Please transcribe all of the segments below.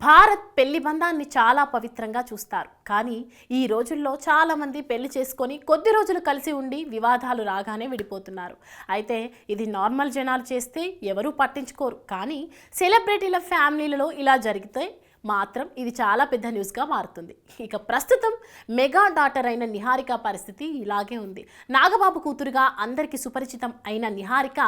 భారత్ పెళ్లి బంధాన్ని చాలా పవిత్రంగా చూస్తారు. కానీ ఈ రోజుల్లో చాలామంది పెళ్లి చేసుకొని కొద్ది రోజులు కలిసి ఉండి వివాదాలు రాగానే విడిపోతున్నారు. అయితే ఇది నార్మల్ జనాలు చేస్తే ఎవరూ పట్టించుకోరు. కానీ సెలబ్రిటీల ఫ్యామిలీలలో ఇలా జరిగితే మాత్రం ఇది చాలా పెద్ద న్యూస్గా మారుతుంది. ఇక ప్రస్తుతం మెగా డాటర్ అయిన నిహారిక పరిస్థితి ఇలాగే ఉంది. నాగబాబు కూతురుగా అందరికీ సుపరిచితం అయిన నిహారిక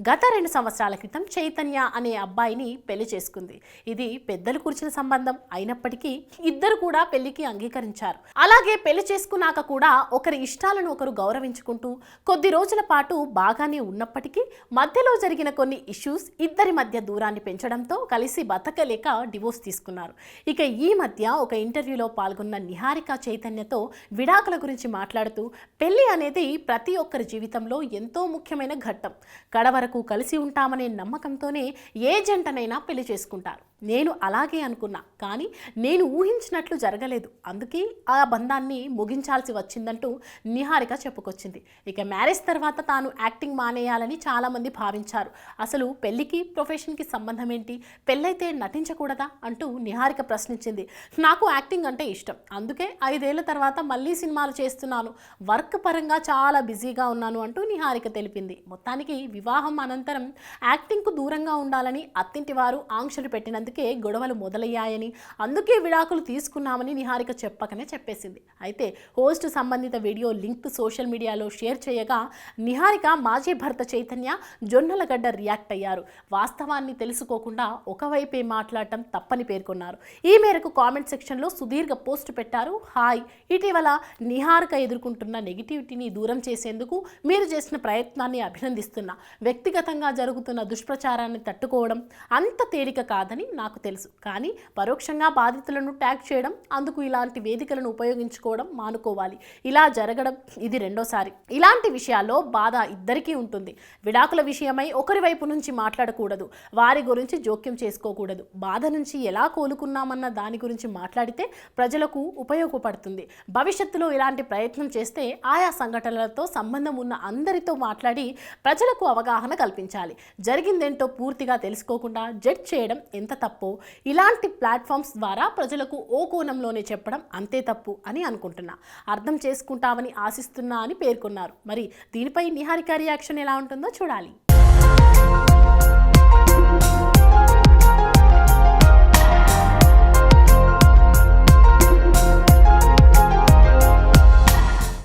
గత 2 సంవత్సరాల క్రితం చైతన్య అనే అబ్బాయిని పెళ్లి చేసుకుంది. ఇది పెద్దలు కూర్చిన సంబంధం అయినప్పటికీ ఇద్దరు కూడా పెళ్లికి అంగీకరించారు. అలాగే పెళ్లి చేసుకున్నాక కూడా ఒకరి ఇష్టాలను ఒకరు గౌరవించుకుంటూ కొద్ది రోజుల పాటు బాగానే ఉన్నప్పటికీ మధ్యలో జరిగిన కొన్ని ఇష్యూస్ ఇద్దరి మధ్య దూరాన్ని పెంచడంతో కలిసి బతకలేక డివోర్స్ తీసుకున్నారు. ఇక ఈ మధ్య ఒక ఇంటర్వ్యూలో పాల్గొన్న నిహారిక చైతన్యతో విడాకుల గురించి మాట్లాడుతూ పెళ్లి అనేది ప్రతి ఒక్కరి జీవితంలో ఎంతో ముఖ్యమైన ఘట్టం. కడవరకు కలిసి ఉంటామనే నమ్మకంతోనే ఏ జంటనైనా పెళ్లి చేసుకుంటారు. నేను అలాగే అనుకున్నా, కానీ నేను ఊహించినట్లు జరగలేదు. అందుకే ఆ బంధాన్ని ముగించాల్సి వచ్చిందంటూ నిహారిక చెప్పుకొచ్చింది. ఇక మ్యారేజ్ తర్వాత తాను యాక్టింగ్ మానేయాలని చాలామంది భావించారు. అసలు పెళ్లికి ప్రొఫెషన్కి సంబంధం ఏంటి? పెళ్ళైతే నటించకూడదా అంటూ నిహారిక ప్రశ్నించింది. నాకు యాక్టింగ్ అంటే ఇష్టం, అందుకే 5 ఏళ్ల తర్వాత మళ్ళీ సినిమాలు చేస్తున్నాను. వర్క్ పరంగా చాలా బిజీగా ఉన్నాను అంటూ నిహారిక తెలిపింది. మొత్తానికి వివాహం అనంతరం యాక్టింగ్కు దూరంగా ఉండాలని అత్తింటి వారు ఆంక్షలు పెట్టినందుకే గొడవలు మొదలయ్యాయని, అందుకే విడాకులు తీసుకున్నామని నిహారిక చెప్పకనే చెప్పేసింది. అయితే హోస్ట్ సంబంధిత వీడియో లింక్ సోషల్ మీడియాలో షేర్ చేయగా నిహారిక మాజీ భర్త చైతన్య జొన్నలగడ్డ రియాక్ట్ అయ్యారు. వాస్తవాన్ని తెలుసుకోకుండా ఒకవైపే మాట్లాడటం తప్పని పేర్కొన్నారు. ఈ మేరకు కామెంట్ సెక్షన్లో సుదీర్ఘ పోస్ట్ పెట్టారు. హాయ్, ఇటీవల నిహారిక ఎదుర్కొంటున్న నెగిటివిటీని దూరం చేసేందుకు మీరు చేసిన ప్రయత్నాన్ని అభినందిస్తున్నా. వ్యక్తిగతంగా జరుగుతున్న దుష్ప్రచారాన్ని తట్టుకోవడం అంత తేలిక కాదని నాకు తెలుసు, కానీ పరోక్షంగా బాధితులను ట్యాగ్ చేయడం, అందుకు ఇలాంటి వేదికలను ఉపయోగించుకోవడం మానుకోవాలి. ఇలా జరగడం ఇది రెండోసారి. ఇలాంటి విషయాల్లో బాధ ఇద్దరికీ ఉంటుంది. విడాకుల విషయమై ఒకరి వైపు నుంచి మాట్లాడకూడదు, వారి గురించి జోక్యం చేసుకోకూడదు. బాధ నుంచి ఎలా కోలుకున్నామన్న దాని గురించి మాట్లాడితే ప్రజలకు ఉపయోగపడుతుంది. భవిష్యత్తులో ఇలాంటి ప్రయత్నం చేస్తే ఆయా సంఘటనలతో సంబంధం ఉన్న అందరితో మాట్లాడి ప్రజలకు అవగాహన కల్పించాలి. జరిగిందేంటో పూర్తిగా తెలుసుకోకుండా జడ్జ్ చేయడం ఎంత తప్పు, ఇలాంటి ప్లాట్ఫామ్స్ ద్వారా ప్రజలకు ఓ కోణంలోనే చెప్పడం అంతే తప్పు అని అనుకుంటున్నా. అర్థం చేసుకుంటామని ఆశిస్తున్నా అని పేర్కొన్నారు. మరి దీనిపై నిహారిక రియాక్షన్ ఎలా ఉంటుందో చూడాలి.